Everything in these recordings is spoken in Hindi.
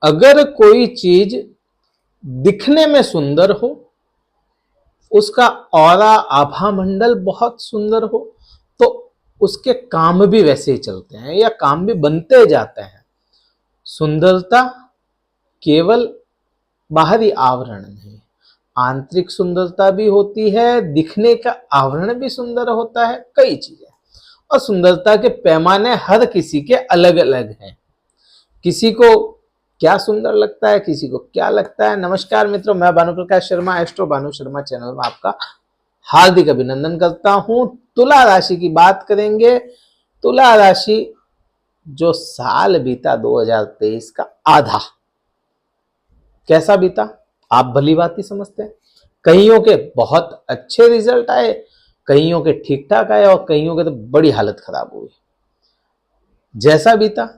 अगर कोई चीज दिखने में सुंदर हो, उसका ऑरा आभा मंडल बहुत सुंदर हो, तो उसके काम भी वैसे ही चलते हैं या काम भी बनते जाते हैं। सुंदरता केवल बाहरी आवरण नहीं, आंतरिक सुंदरता भी होती है, दिखने का आवरण भी सुंदर होता है, कई चीजें। और सुंदरता के पैमाने हर किसी के अलग अलग हैं। किसी को क्या सुंदर लगता है, किसी को क्या लगता है। नमस्कार मित्रों, मैं भानु प्रकाश शर्मा, एस्ट्रो भानु शर्मा चैनल में आपका हार्दिक अभिनंदन करता हूं। तुला राशि की बात करेंगे। तुला राशि जो साल बीता 2023 का आधा, कैसा बीता आप भली बात ही समझते हैं। कईयों के बहुत अच्छे रिजल्ट आए, कईयों के ठीक ठाक आए और कईयों के तो बड़ी हालत खराब हुई। जैसा बीता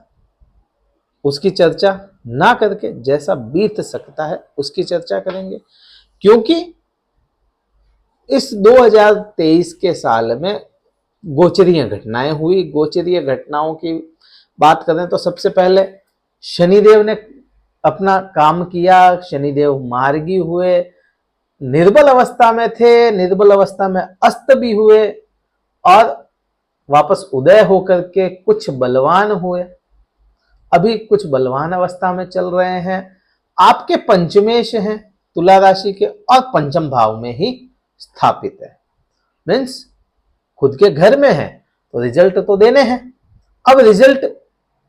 उसकी चर्चा ना करके जैसा बीत सकता है उसकी चर्चा करेंगे, क्योंकि इस 2023 के साल में गोचरीय घटनाएं हुई। गोचरीय घटनाओं की बात करें तो सबसे पहले शनिदेव ने अपना काम किया। शनिदेव मार्गी हुए, निर्बल अवस्था में थे, निर्बल अवस्था में अस्त भी हुए और वापस उदय होकर के कुछ बलवान हुए। अभी कुछ बलवान अवस्था में चल रहे हैं। आपके पंचमेश हैं तुला राशि के और पंचम भाव में ही स्थापित है, मीन्स खुद के घर में है, तो रिजल्ट तो देने हैं। अब रिजल्ट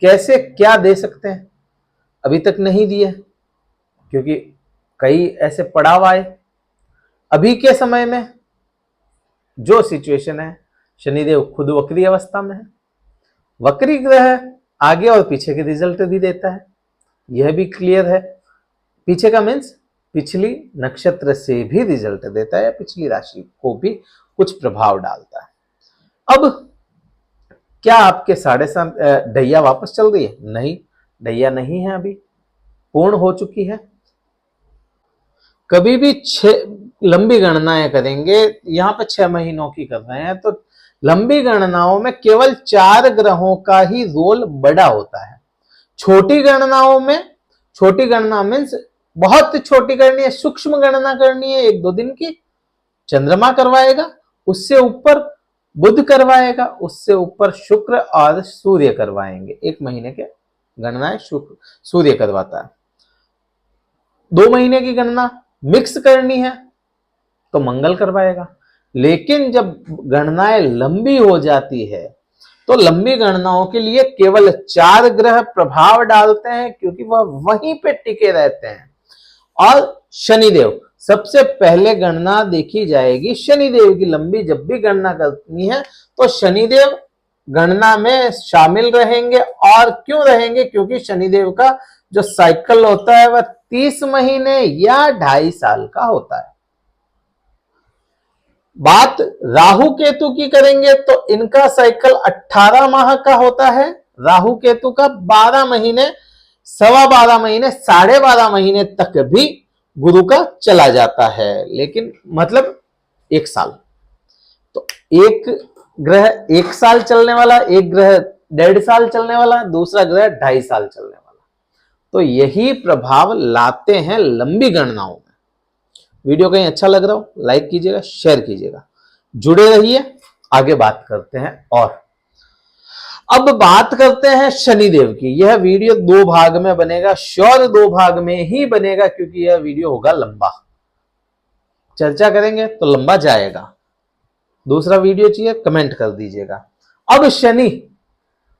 कैसे क्या दे सकते हैं, अभी तक नहीं दिए, क्योंकि कई ऐसे पड़ाव आए। अभी के समय में जो सिचुएशन है, शनिदेव खुद वक्री अवस्था में है। वक्री ग्रह आगे और पीछे के रिजल्ट भी देता है, यह भी क्लियर है। पीछे का मीन्स पिछली नक्षत्र से भी रिजल्ट देता है, पिछली राशि को भी कुछ प्रभाव डालता है। अब क्या आपके 7.5 ढैया वापस चल रही है? नहीं, ढैया नहीं है, अभी पूर्ण हो चुकी है। कभी भी लंबी गणनाएं करेंगे, यहां पर 6 महीनों की कर रहे हैं, तो लंबी गणनाओं में केवल 4 ग्रहों का ही रोल बड़ा होता है। छोटी गणनाओं में, छोटी गणना मीन्स बहुत छोटी करनी है, सूक्ष्म गणना करनी है 1-2 दिन की, चंद्रमा करवाएगा, उससे ऊपर बुध करवाएगा, उससे ऊपर शुक्र और सूर्य करवाएंगे। 1 महीने के गणनाएं शुक्र सूर्य करवाता है। 2 महीने की गणना मिक्स करनी है तो मंगल करवाएगा। लेकिन जब गणनाएं लंबी हो जाती है तो लंबी गणनाओं के लिए केवल 4 ग्रह प्रभाव डालते हैं, क्योंकि वह वहीं पे टिके रहते हैं। और शनिदेव सबसे पहले गणना देखी जाएगी। शनिदेव की लंबी जब भी गणना करनी है तो शनिदेव गणना में शामिल रहेंगे। और क्यों रहेंगे? क्योंकि शनिदेव का जो साइकिल होता है वह 30 महीने या 2.5 साल का होता है। बात राहु केतु की करेंगे तो इनका साइकिल 18 माह का होता है। राहु केतु का 12 महीने, 12.25 महीने, 12.5 महीने तक भी गुरु का चला जाता है, लेकिन मतलब 1 साल। तो एक ग्रह 1 साल चलने वाला, एक ग्रह 1.5 साल चलने वाला, दूसरा ग्रह 2.5 साल चलने वाला। तो यही प्रभाव लाते हैं लंबी गणनाओं में। वीडियो कहीं अच्छा लग रहा हो लाइक कीजिएगा, शेयर कीजिएगा, जुड़े रहिए। आगे बात करते हैं। और अब बात करते हैं शनिदेव की। यह वीडियो 2 भाग में बनेगा, श्योर 2 भाग में ही बनेगा, क्योंकि यह वीडियो होगा लंबा। चर्चा करेंगे तो लंबा जाएगा। दूसरा वीडियो चाहिए कमेंट कर दीजिएगा। अब शनि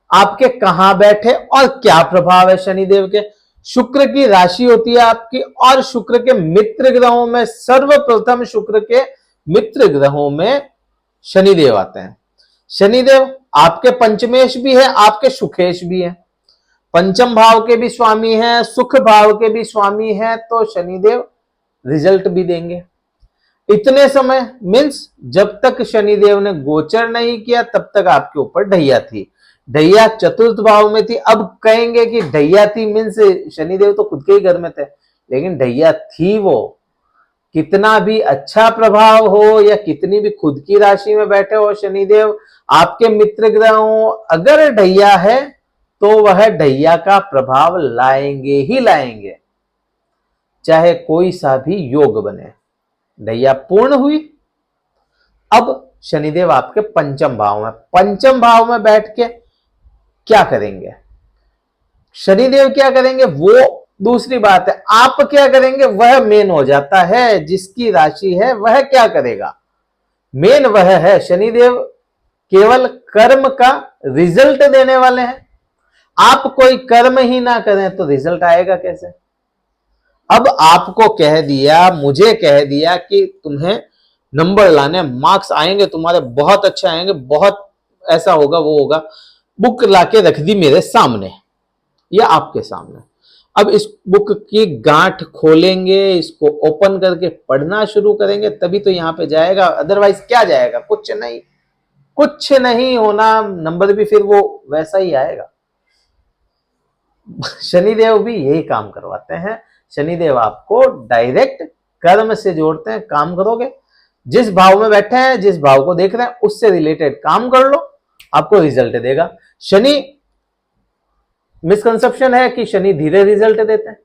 आपके कहां बैठे और क्या प्रभाव है शनिदेव के? शुक्र की राशि होती है आपकी, और शुक्र के मित्र ग्रहों में सर्वप्रथम शुक्र के मित्र ग्रहों में शनिदेव आते हैं। शनिदेव आपके पंचमेश भी है, आपके सुखेश भी है, पंचम भाव के भी स्वामी हैं, सुख भाव के भी स्वामी हैं। तो शनिदेव रिजल्ट भी देंगे। इतने समय मीन्स जब तक शनिदेव ने गोचर नहीं किया तब तक आपके ऊपर ढैया थी। ढैया चतुर्थ भाव में थी। अब कहेंगे कि ढैया थी मीन्स शनिदेव तो खुद के ही घर में थे, लेकिन ढैया थी। वो कितना भी अच्छा प्रभाव हो या कितनी भी खुद की राशि में बैठे हो शनिदेव, आपके मित्र ग्रह हो, अगर ढैया है तो वह ढैया का प्रभाव लाएंगे ही लाएंगे, चाहे कोई सा भी योग बने। ढैया पूर्ण हुई। अब शनिदेव आपके पंचम भाव में, पंचम भाव में बैठ के क्या करेंगे? शनिदेव क्या करेंगे वो दूसरी बात है, आप क्या करेंगे वह मेन हो जाता है। जिसकी राशि है वह क्या करेगा, मेन वह है। शनिदेव केवल कर्म का रिजल्ट देने वाले हैं। आप कोई कर्म ही ना करें तो रिजल्ट आएगा कैसे? अब आपको कह दिया, मुझे कह दिया कि तुम्हें नंबर लाने, मार्क्स आएंगे तुम्हारे बहुत अच्छे आएंगे, बहुत ऐसा होगा वो होगा, बुक लाके रख दी मेरे सामने या आपके सामने। अब इस बुक की गांठ खोलेंगे, इसको ओपन करके पढ़ना शुरू करेंगे तभी तो यहां पे जाएगा, अदरवाइज क्या जाएगा? कुछ नहीं, कुछ नहीं होना, नंबर भी फिर वो वैसा ही आएगा। शनिदेव भी यही काम करवाते हैं। शनिदेव आपको डायरेक्ट कर्म से जोड़ते हैं। काम करोगे, जिस भाव में बैठे हैं, जिस भाव को देख रहे हैं, उससे रिलेटेड काम कर लो, आपको रिजल्ट देगा। शनि, मिसकंसेप्शन है कि शनि धीरे रिजल्ट देते हैं।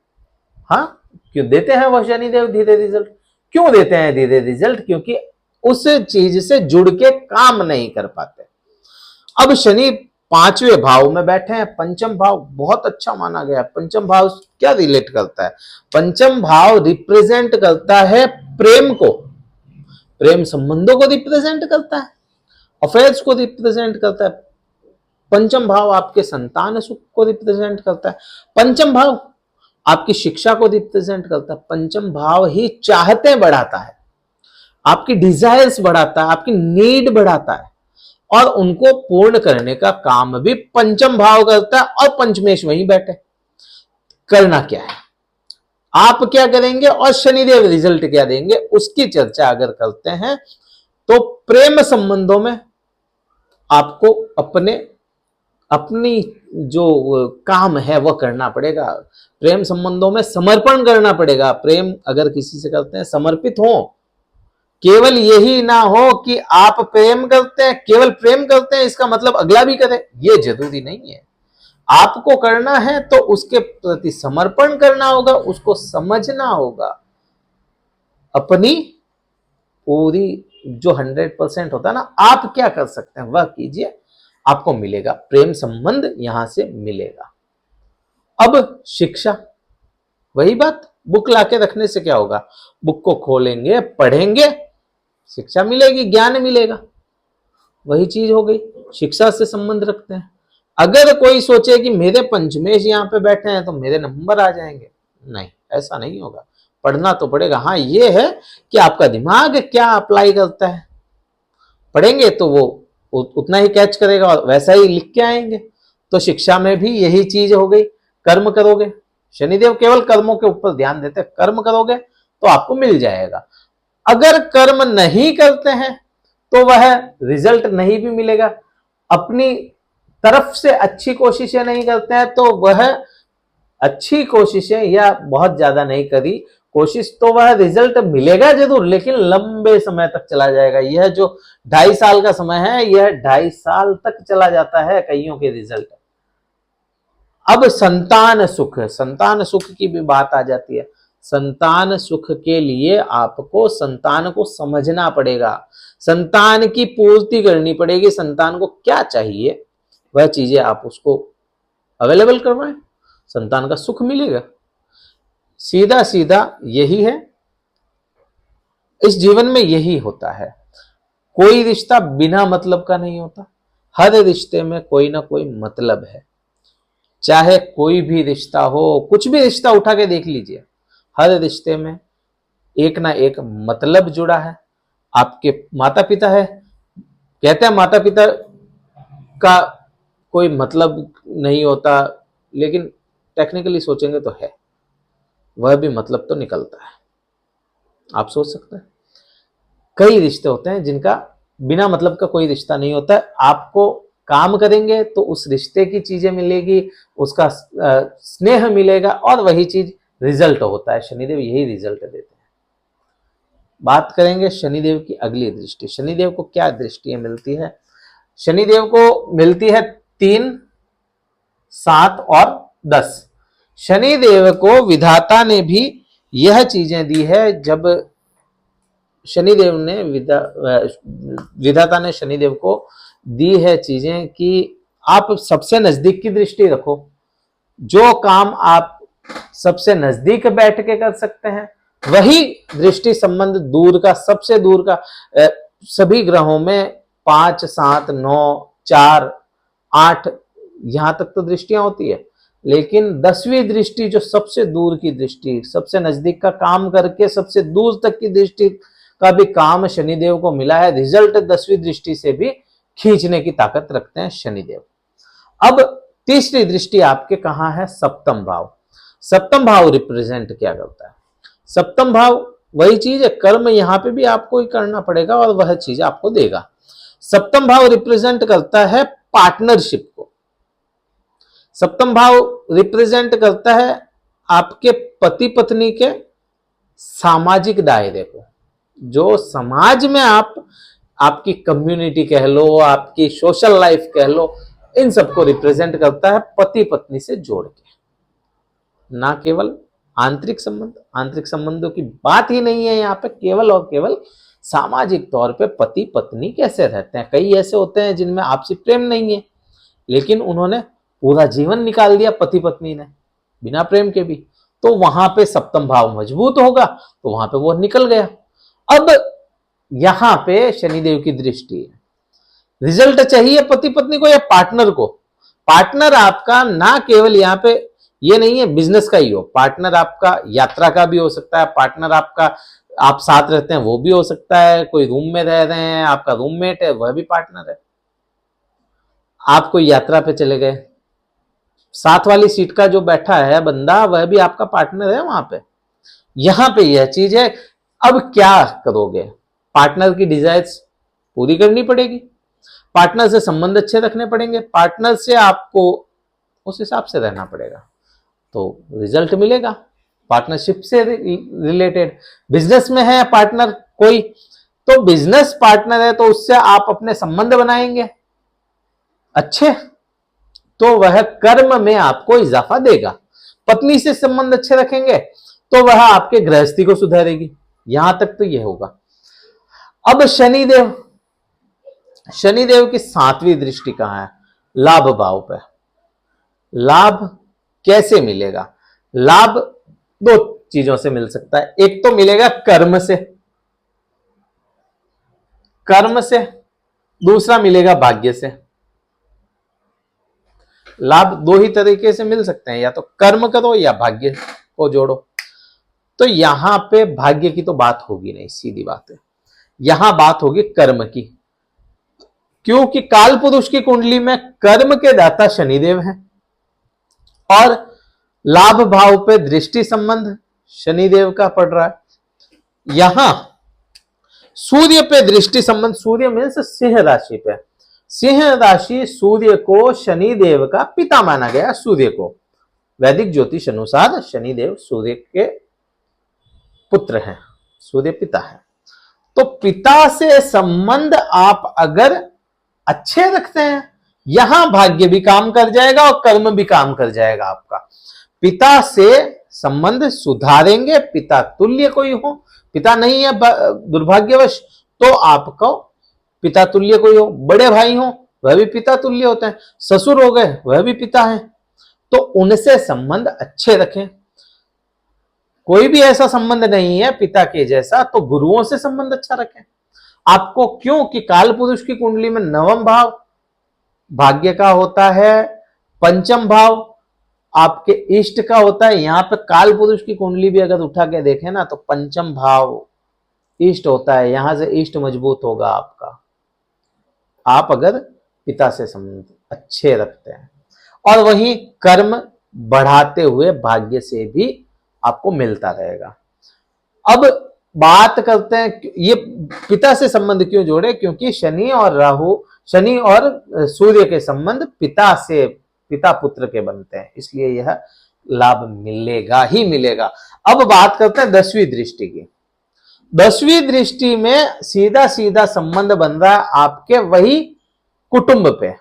हाँ, क्यों देते हैं वह शनिदेव धीरे रिजल्ट? क्यों देते हैं धीरे रिजल्ट? क्योंकि उस चीज से जुड़ के काम नहीं कर पाते। अब शनि पांचवें भाव में बैठे हैं। पंचम भाव बहुत अच्छा माना गया। पंचम भाव क्या रिलेट करता है? पंचम भाव रिप्रेजेंट करता है प्रेम को, प्रेम संबंधों को रिप्रेजेंट करता है, अफेयर्स को रिप्रेजेंट करता है। पंचम भाव आपके संतान सुख को रिप्रेजेंट करता है। पंचम भाव आपकी शिक्षा को रिप्रेजेंट करता है। पंचम भाव ही चाहते बढ़ाता है, आपकी डिजायर्स बढ़ाता है, आपकी नीड बढ़ाता है, और उनको पूर्ण करने का काम भी पंचम भाव करता है। और पंचमेश वहीं बैठे। करना क्या है, आप क्या करेंगे और शनिदेव रिजल्ट क्या देंगे, उसकी चर्चा अगर करते हैं तो प्रेम संबंधों में आपको अपनी जो काम है वह करना पड़ेगा। प्रेम संबंधों में समर्पण करना पड़ेगा। प्रेम अगर किसी से करते हैं, समर्पित हो। केवल यही ना हो कि आप प्रेम करते हैं, केवल प्रेम करते हैं इसका मतलब अगला भी करे, ये जरूरी नहीं है। आपको करना है तो उसके प्रति समर्पण करना होगा, उसको समझना होगा। अपनी पूरी जो 100% होता है ना, आप क्या कर सकते हैं वह कीजिए, आपको मिलेगा, प्रेम संबंध यहां से मिलेगा। अब शिक्षा, वही बात, बुक लाके रखने से क्या होगा? बुक को खोलेंगे, पढ़ेंगे, शिक्षा मिलेगी, ज्ञान मिलेगा। वही चीज हो गई, शिक्षा से संबंध रखते हैं। अगर कोई सोचे कि मेरे पंचमेश यहाँ पे बैठे हैं तो मेरे नंबर आ जाएंगे, नहीं, ऐसा नहीं होगा। पढ़ना तो पड़ेगा। हाँ, ये है कि आपका दिमाग क्या अप्लाई करता है। पढ़ेंगे तो वो उतना ही कैच करेगा और वैसा ही लिख के आएंगे। तो शिक्षा में भी यही चीज हो गई। कर्म करोगे, शनिदेव केवल कर्मों के ऊपर ध्यान देते हैं, कर्म करोगे तो आपको मिल जाएगा। अगर कर्म नहीं करते हैं तो वह रिजल्ट नहीं भी मिलेगा। अपनी तरफ से अच्छी कोशिशें नहीं करते हैं तो वह अच्छी कोशिशें या बहुत ज्यादा नहीं करी कोशिश तो वह रिजल्ट मिलेगा जरूर, लेकिन लंबे समय तक चला जाएगा। यह जो 2.5 साल का समय है, यह 2.5 साल तक चला जाता है कईयों के रिजल्ट। अब संतान सुख, संतान सुख की भी बात आ जाती है। संतान सुख के लिए आपको संतान को समझना पड़ेगा, संतान की पूर्ति करनी पड़ेगी। संतान को क्या चाहिए वह चीजें आप उसको अवेलेबल करवाएं, संतान का सुख मिलेगा। सीधा सीधा यही है, इस जीवन में यही होता है। कोई रिश्ता बिना मतलब का नहीं होता। हर रिश्ते में कोई ना कोई मतलब है। चाहे कोई भी रिश्ता हो, कुछ भी रिश्ता उठा के देख लीजिए, हर रिश्ते में एक ना एक मतलब जुड़ा है। आपके माता पिता है, कहते हैं माता पिता का कोई मतलब नहीं होता, लेकिन टेक्निकली सोचेंगे तो है, वह भी मतलब तो निकलता है। आप सोच सकते हैं कई रिश्ते होते हैं जिनका बिना मतलब का कोई रिश्ता नहीं होता है। आपको काम करेंगे तो उस रिश्ते की चीजें मिलेगी, उसका स्नेह मिलेगा, और वही चीज रिजल्ट होता है। शनिदेव यही रिजल्ट देते हैं। बात करेंगे शनिदेव की अगली दृष्टि। शनिदेव को क्या दृष्टियां मिलती है? शनिदेव को मिलती है 3 7 और 10। शनिदेव को विधाता ने भी यह चीजें दी है। जब शनिदेव ने विधाता ने शनिदेव को दी है चीजें कि आप सबसे नजदीक की दृष्टि रखो, जो काम आप सबसे नजदीक बैठ के कर सकते हैं वही दृष्टि संबंध दूर का, सबसे दूर का। सभी ग्रहों में 5, 7, 9, 4, 8 यहां तक तो दृष्टियां होती है, लेकिन 10वीं दृष्टि जो सबसे दूर की दृष्टि, सबसे नजदीक का काम करके सबसे दूर तक की दृष्टि का भी काम शनिदेव को मिला है। रिजल्ट 10वीं दृष्टि से भी खींचने की ताकत रखते हैं शनिदेव। अब तीसरी दृष्टि आपके कहां है? सप्तम भाव। सप्तम भाव रिप्रेजेंट क्या करता है? सप्तम भाव वही चीज है, कर्म यहां पे भी आपको ही करना पड़ेगा और वह चीज आपको देगा। सप्तम भाव रिप्रेजेंट करता है पार्टनरशिप को। सप्तम भाव रिप्रेजेंट करता है आपके पति पत्नी के सामाजिक दायरे को, जो समाज में आप, आपकी कम्युनिटी कह लो, आपकी सोशल लाइफ कह लो, इन सबको रिप्रेजेंट करता है पति पत्नी से जोड़ के। ना केवल आंतरिक संबंध, आंतरिक संबंधों की बात ही नहीं है यहाँ पे, केवल और केवल सामाजिक तौर पे पति पत्नी कैसे रहते हैं। कई ऐसे होते हैं जिनमें आपसी प्रेम नहीं है, लेकिन उन्होंने पूरा जीवन निकाल दिया पति पत्नी ने बिना प्रेम के भी, तो वहां पे सप्तम भाव मजबूत होगा, तो वहां पे वो निकल गया। अब यहां पे शनिदेव की दृष्टि है। रिजल्ट चाहिए पति पत्नी को या पार्टनर को? पार्टनर आपका ना केवल यहाँ पे ये नहीं है बिजनेस का ही हो, पार्टनर आपका यात्रा का भी हो सकता है, पार्टनर आपका आप साथ रहते हैं वो भी हो सकता है, कोई रूम में रह रहे हैं आपका रूममेट है वह भी पार्टनर है, आप कोई यात्रा पे चले गए, साथ वाली सीट का जो बैठा है बंदा वह भी आपका पार्टनर है वहां पे। यहां पे यह चीज है। अब क्या करोगे? पार्टनर की डिजायर्स पूरी करनी पड़ेगी, पार्टनर से संबंध अच्छे रखने पड़ेंगे, पार्टनर से आपको उस हिसाब से रहना पड़ेगा, तो रिजल्ट मिलेगा। पार्टनरशिप से रिलेटेड बिजनेस में है पार्टनर कोई, तो बिजनेस पार्टनर है तो उससे आप अपने संबंध बनाएंगे अच्छे, तो वह कर्म में आपको इजाफा देगा। पत्नी से संबंध अच्छे रखेंगे तो वह आपके गृहस्थी को सुधारेगी। यहां तक तो यह होगा। अब शनिदेव, शनिदेव की 7वीं दृष्टि कहां है? लाभ भाव पे। लाभ कैसे मिलेगा? लाभ 2 चीजों से मिल सकता है। एक तो मिलेगा कर्म से, कर्म से, दूसरा मिलेगा भाग्य से। लाभ 2 ही तरीके से मिल सकते हैं, या तो कर्म करो या भाग्य को जोड़ो। तो यहां पे भाग्य की तो बात होगी नहीं, सीधी बात है। यहां बात होगी कर्म की, क्योंकि काल पुरुष की कुंडली में कर्म के दाता शनिदेव हैं और लाभ भाव पे दृष्टि संबंध शनिदेव का पड़ रहा है। यहां सूर्य पे दृष्टि संबंध, सूर्य मीन्स सिंह राशि पे, सिंह राशि सूर्य को शनिदेव का पिता माना गया। सूर्य को वैदिक ज्योतिष अनुसार शनिदेव सूर्य के पुत्र हैं, सूर्य पिता है। तो पिता से संबंध आप अगर अच्छे रखते हैं, यहां भाग्य भी काम कर जाएगा और कर्म भी काम कर जाएगा आपका। पिता से संबंध सुधारेंगे, पिता तुल्य कोई हो, पिता नहीं है दुर्भाग्यवश तो आपको पिता तुल्य कोई हो, बड़े भाई हो वह भी पिता तुल्य होते हैं, ससुर हो गए वह भी पिता है, तो उनसे संबंध अच्छे रखें। कोई भी ऐसा संबंध नहीं है पिता के जैसा, तो गुरुओं से संबंध अच्छा रखें आपको। क्यों कि काल पुरुष की कुंडली में 9वां भाव भाग्य का होता है, 5वां भाव आपके इष्ट का होता है। यहां पे काल पुरुष की कुंडली भी अगर उठा के देखें ना तो 5वां भाव इष्ट होता है, यहां से इष्ट मजबूत होगा आपका, आप अगर पिता से संबंध अच्छे रखते हैं। और वहीं कर्म बढ़ाते हुए भाग्य से भी आपको मिलता रहेगा। अब बात करते हैं ये पिता से संबंध क्यों जोड़े, क्योंकि शनि और राहु, शनि और सूर्य के संबंध पिता से, पिता पुत्र के बनते हैं, इसलिए यह लाभ मिलेगा ही मिलेगा। अब बात करते हैं 10वीं दृष्टि की। 10वीं दृष्टि में सीधा सीधा संबंध बन रहा है आपके वही कुटुंब पे,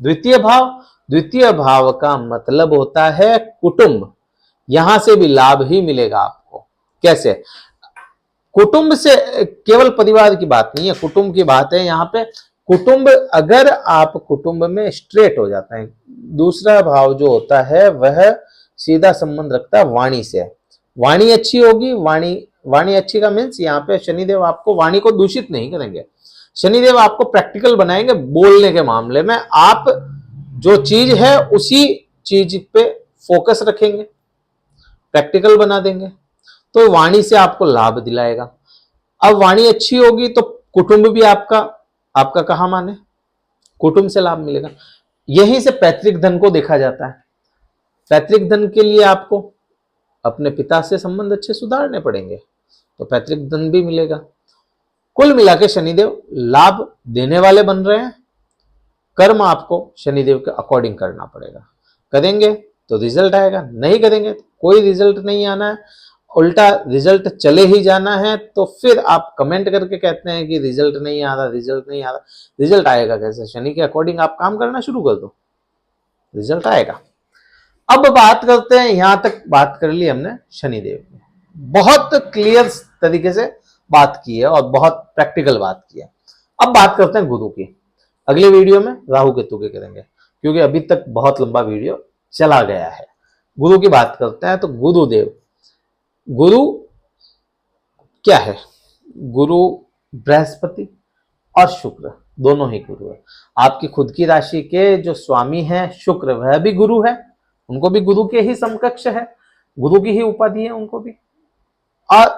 द्वितीय भाव। द्वितीय भाव का मतलब होता है कुटुंब, यहां से भी लाभ ही मिलेगा आपको। कैसे? कुटुंब से केवल परिवार की बात नहीं है, कुटुंब की बात है यहां पे। कुटुंब, अगर आप कुटुंब में स्ट्रेट हो जाते हैं, दूसरा भाव जो होता है वह सीधा संबंध रखता है वाणी से। वाणी अच्छी होगी, वाणी अच्छी का मीन्स यहाँ पे शनिदेव आपको वाणी को दूषित नहीं करेंगे, शनिदेव आपको प्रैक्टिकल बनाएंगे। बोलने के मामले में आप जो चीज है उसी चीज पे फोकस रखेंगे, प्रैक्टिकल बना देंगे, तो वाणी से आपको लाभ दिलाएगा। अब वाणी अच्छी होगी तो कुटुंब भी आपका कहा माने, कुटुंब से लाभ मिलेगा। यहीं से पैतृक धन को देखा जाता है। पैतृक धन के लिए आपको अपने पिता से संबंध अच्छे सुधारने पड़ेंगे, तो पैतृक धन भी मिलेगा। कुल मिला के शनिदेव लाभ देने वाले बन रहे हैं। कर्म आपको शनिदेव के अकॉर्डिंग करना पड़ेगा, करेंगे तो रिजल्ट आएगा, नहीं करेंगे तो कोई रिजल्ट नहीं आना है, उल्टा रिजल्ट चले ही जाना है। तो फिर आप कमेंट करके कहते हैं कि रिजल्ट नहीं आ रहा, रिजल्ट नहीं आ रहा। रिजल्ट आएगा कैसे? शनि के अकॉर्डिंग आप काम करना शुरू कर दो, रिजल्ट आएगा। अब बात करते हैं, यहां तक बात कर ली हमने शनिदेव की, बहुत क्लियर तरीके से बात की है और बहुत प्रैक्टिकल बात की है। अब बात करते हैं गुरु की। अगले वीडियो में राहु केतु के करेंगे, क्योंकि अभी तक बहुत लंबा वीडियो चला गया है। गुरु की बात करते हैं, तो गुरुदेव, गुरु क्या है? गुरु बृहस्पति और शुक्र दोनों ही गुरु है। आपकी खुद की राशि के जो स्वामी हैं शुक्र, वह भी गुरु है, उनको भी गुरु के ही समकक्ष है, गुरु की ही उपाधि है उनको भी। और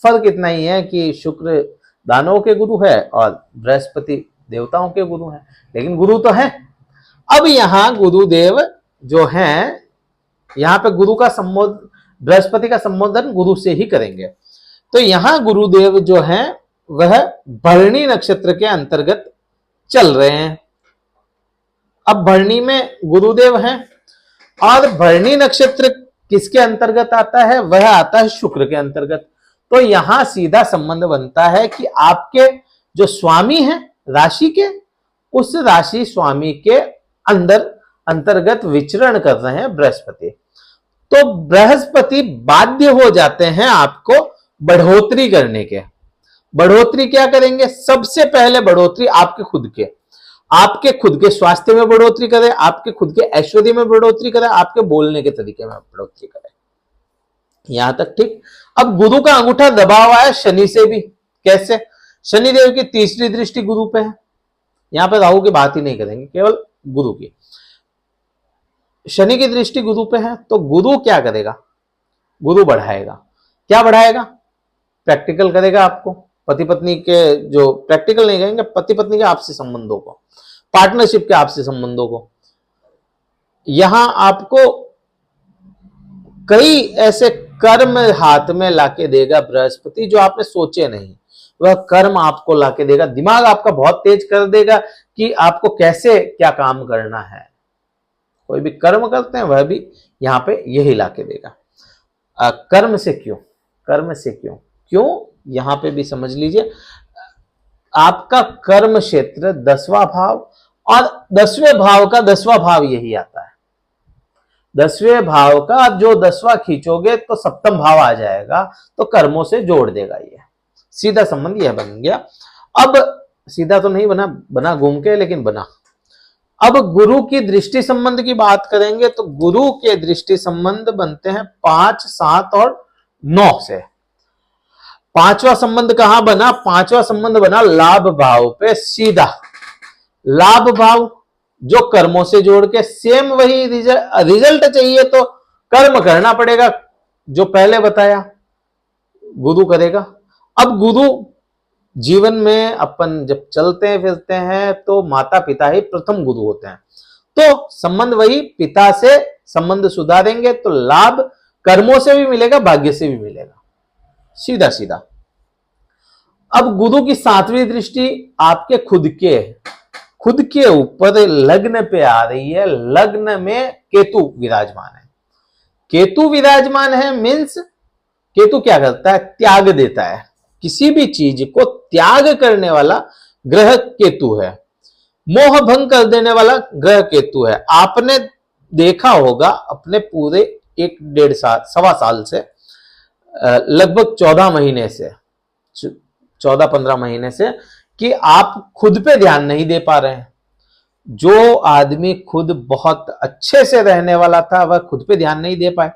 फर्क इतना ही है कि शुक्र दानवों के गुरु है और बृहस्पति देवताओं के गुरु हैं, लेकिन गुरु तो है। अब यहां गुरुदेव जो हैं, यहां पे गुरु का संबोधन, बृहस्पति का संबोधन गुरु से ही करेंगे। तो यहां गुरुदेव जो हैं वह भरणी नक्षत्र के अंतर्गत चल रहे हैं। अब भरणी में गुरुदेव हैं और भरणी नक्षत्र किसके अंतर्गत आता है? वह आता है शुक्र के अंतर्गत। तो यहां सीधा संबंध बनता है कि आपके जो स्वामी हैं राशि के, उस राशि स्वामी के अंतर्गत विचरण कर रहे हैं बृहस्पति। तो बृहस्पति बाध्य हो जाते हैं आपको बढ़ोतरी करने के। बढ़ोतरी क्या करेंगे? सबसे पहले बढ़ोतरी आपके खुद के स्वास्थ्य में बढ़ोतरी करें, आपके खुद के ऐश्वर्य में बढ़ोतरी करें, आपके बोलने के तरीके में बढ़ोतरी करें। यहां तक ठीक। अब गुरु का अंगूठा दबा हुआ है शनि से भी। कैसे? शनिदेव की तीसरी दृष्टि गुरु पे है। यहां पे राहु की बात ही नहीं करेंगे, केवल गुरु की। शनि की दृष्टि गुरु पे है, तो गुरु क्या करेगा? गुरु बढ़ाएगा। क्या बढ़ाएगा? प्रैक्टिकल करेगा आपको, पति पत्नी के, जो प्रैक्टिकल नहीं कहेंगे, पति पत्नी के आपसी संबंधों को, पार्टनरशिप के आपसी संबंधों को। यहां आपको कई ऐसे कर्म हाथ में लाके देगा बृहस्पति जो आपने सोचे नहीं। वह कर्म आपको लाके देगा, दिमाग आपका बहुत तेज कर देगा कि आपको कैसे क्या काम करना है। कोई भी कर्म करते हैं वह भी यहां पे यही लाके देगा। कर्म से क्यों? कर्म से क्यों यहां पे भी समझ लीजिए। आपका कर्म क्षेत्र 10वां भाव, और 10वें भाव का 10वां भाव यही आता है। 10वें भाव का जो 10वां खींचोगे तो 7वां भाव आ जाएगा, तो कर्मों से जोड़ देगा। ये सीधा संबंध यह बन गया। अब सीधा तो नहीं बना घूम के, लेकिन बना। अब गुरु की दृष्टि संबंध की बात करेंगे, तो गुरु के दृष्टि संबंध बनते हैं 5, 7 और 9 से। 5वां संबंध कहां बना? 5वां संबंध बना लाभ भाव पे सीधा। लाभ भाव जो कर्मों से जोड़ के, सेम वही रिजल्ट चाहिए तो कर्म करना पड़ेगा, जो पहले बताया गुरु करेगा। अब गुरु जीवन में अपन जब चलते हैं फिरते हैं तो माता पिता ही प्रथम गुरु होते हैं। तो संबंध वही, पिता से संबंध सुधारेंगे तो लाभ कर्मों से भी मिलेगा, भाग्य से भी मिलेगा, सीधा सीधा। अब गुरु की 7वीं दृष्टि आपके खुद के ऊपर लग्न पे आ रही है। लग्न में केतु विराजमान है। केतु विराजमान है मीन्स केतु क्या करता है? त्याग देता है। किसी भी चीज को त्याग करने वाला ग्रह केतु है। मोह भंग कर देने वाला ग्रह केतु है। आपने देखा होगा अपने पूरे 1.5 साल 1.25 साल से, लगभग 14 महीने से, 14-15 महीने से, कि आप खुद पे ध्यान नहीं दे पा रहे हैं। जो आदमी खुद बहुत अच्छे से रहने वाला था वह खुद पे ध्यान नहीं दे पाए,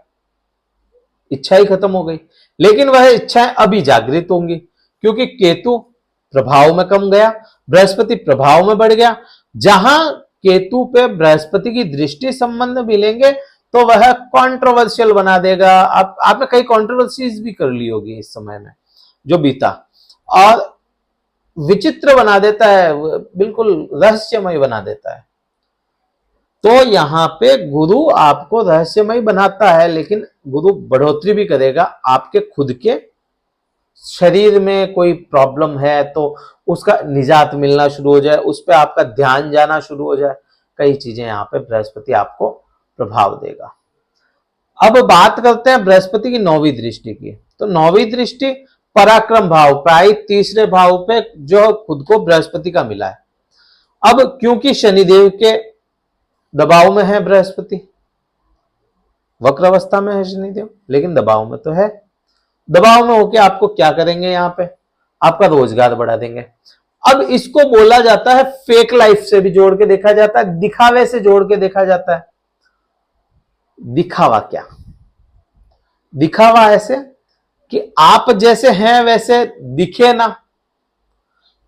इच्छा ही खत्म हो गई। लेकिन वह इच्छाएं अभी जागृत होंगी, क्योंकि केतु प्रभाव में कम गया, बृहस्पति प्रभाव में बढ़ गया। जहां केतु पे बृहस्पति की दृष्टि संबंध मिलेंगे तो वह कंट्रोवर्शियल बना देगा। आपने कई कंट्रोवर्सीज भी कर ली होगी इस समय में जो बीता, और विचित्र बना देता है, बिल्कुल रहस्यमय बना देता है। तो यहां पे गुरु आपको रहस्यमय बनाता है, लेकिन गुरु बढ़ोतरी भी करेगा आपके खुद के शरीर में। कोई प्रॉब्लम है तो उसका निजात मिलना शुरू हो जाए, उस पर आपका ध्यान जाना शुरू हो जाए, कई चीजें यहां पे बृहस्पति आपको प्रभाव देगा। अब बात करते हैं बृहस्पति की 9वीं दृष्टि की। तो 9वीं दृष्टि पराक्रम भाव, प्राय तीसरे भाव पे जो खुद को बृहस्पति का मिला है। अब क्योंकि शनिदेव के दबाव में है बृहस्पति, वक्र अवस्था में है शनिदेव, लेकिन दबाव में तो है। दबाव में होके आपको क्या करेंगे, यहां पे आपका रोजगार बढ़ा देंगे। अब इसको बोला जाता है, फेक लाइफ से भी जोड़ के देखा जाता है, दिखावे से जोड़ के देखा जाता है। दिखावा क्या? दिखावा ऐसे कि आप जैसे हैं वैसे दिखे ना।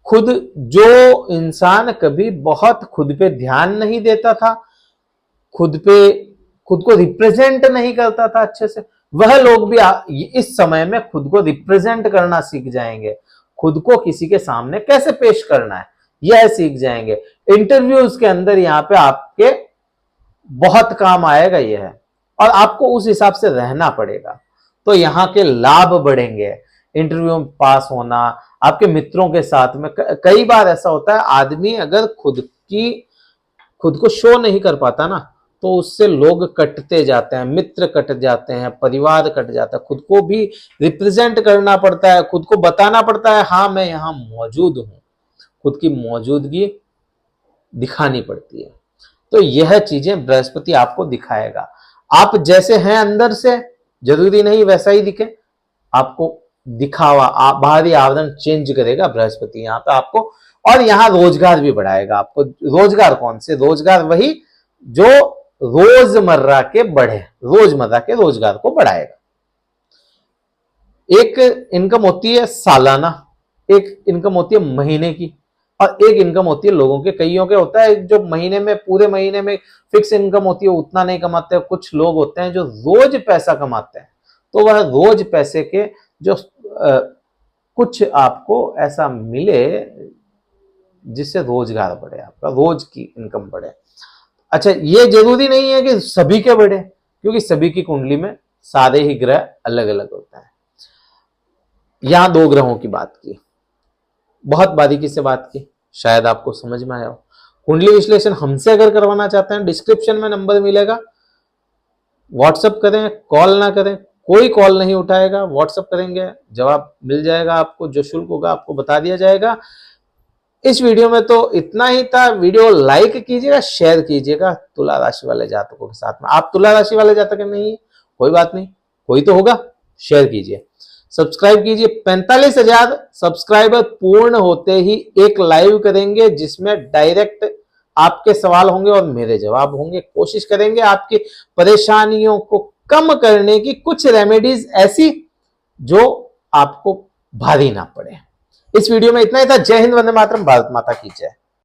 खुद जो इंसान कभी बहुत खुद पे ध्यान नहीं देता था, खुद को रिप्रेजेंट नहीं करता था अच्छे से, वह लोग भी इस समय में खुद को रिप्रेजेंट करना सीख जाएंगे। खुद को किसी के सामने कैसे पेश करना है यह सीख जाएंगे। इंटरव्यूज के अंदर यहां पे आपके बहुत काम आएगा यह है, और आपको उस हिसाब से रहना पड़ेगा, तो यहाँ के लाभ बढ़ेंगे। इंटरव्यू में पास होना, आपके मित्रों के साथ में, कई बार ऐसा होता है आदमी अगर खुद को शो नहीं कर पाता ना, तो उससे लोग कटते जाते हैं, मित्र कट जाते हैं, परिवार कट जाता है। खुद को भी रिप्रेजेंट करना पड़ता है, खुद को बताना पड़ता है, हाँ मैं यहां मौजूद हूं, खुद की मौजूदगी दिखानी पड़ती है। तो यह चीजें बृहस्पति आपको दिखाएगा। आप जैसे हैं अंदर से जरूरी नहीं वैसा ही दिखे, आपको दिखावा, बाहरी आवरण चेंज करेगा बृहस्पति यहां पे आपको। और यहां रोजगार भी बढ़ाएगा आपको। रोजगार कौन से? रोजगार वही जो रोजमर्रा के रोजगार को बढ़ाएगा। एक इनकम होती है सालाना, एक इनकम होती है महीने की, और एक इनकम होती है लोगों के। कईयों के होता है जो महीने में, पूरे महीने में फिक्स इनकम होती है, उतना नहीं कमाते हैं। कुछ लोग होते हैं जो रोज पैसा कमाते हैं, तो वह रोज पैसे के जो कुछ आपको ऐसा मिले जिससे रोजगार बढ़े, आपका रोज की इनकम बढ़े। अच्छा, ये जरूरी नहीं है कि सभी के बढ़े, क्योंकि सभी की कुंडली में सारे ही ग्रह अलग अलग होता है। यहां 2 ग्रहों की बात की, बहुत बारीकी से बात की, शायद आपको समझ में आया हो। कुंडली विश्लेषण हमसे अगर करवाना चाहते हैं, डिस्क्रिप्शन में नंबर मिलेगा, व्हाट्सएप करें, कॉल ना करें, कोई कॉल नहीं उठाएगा, व्हाट्सएप करेंगे, जवाब मिल जाएगा आपको, जो शुल्क होगा आपको बता दिया जाएगा। इस वीडियो में तो इतना ही था। वीडियो लाइक कीजिएगा, शेयर कीजिएगा तुला राशि वाले जातकों के साथ में। आप तुला राशि वाले जातक नहीं है, कोई बात नहीं, कोई तो होगा, शेयर कीजिए, सब्सक्राइब कीजिए। 45,000 सब्सक्राइबर पूर्ण होते ही एक लाइव करेंगे, जिसमें डायरेक्ट आपके सवाल होंगे और मेरे जवाब होंगे। कोशिश करेंगे आपकी परेशानियों को कम करने की, कुछ रेमेडीज ऐसी जो आपको भारी ना पड़े। इस वीडियो में इतना ही था। जय हिंद, वंदे मातरम, भारत माता की जय।